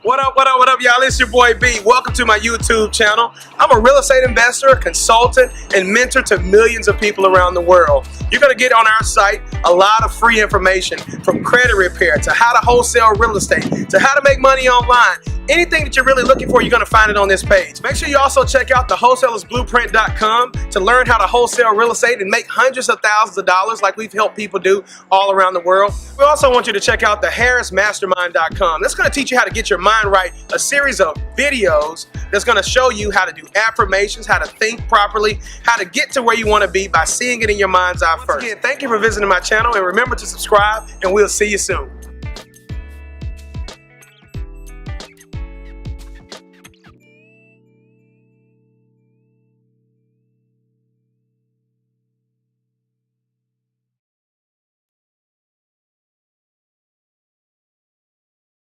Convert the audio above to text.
What up, y'all? It's your boy B. Welcome to my YouTube channel. I'm a real estate investor, consultant, and mentor to millions of people around the world. You're going to get on our site a lot of free information, from credit repair to how to wholesale real estate to how to make money online. Anything that you're really looking for, you're going to find it on this page. Make sure you also check out the wholesalersblueprint.com to learn how to wholesale real estate and make hundreds of thousands of dollars like we've helped people do all around the world. We also want you to check out the harrismastermind.com. That's going to teach you how to get your mind right, a series of videos that's going to show you how to do affirmations, how to think properly, how to get to where you want to be by seeing it in your mind's eye first. Again, thank you for visiting my channel, and remember to subscribe, and we'll see you soon.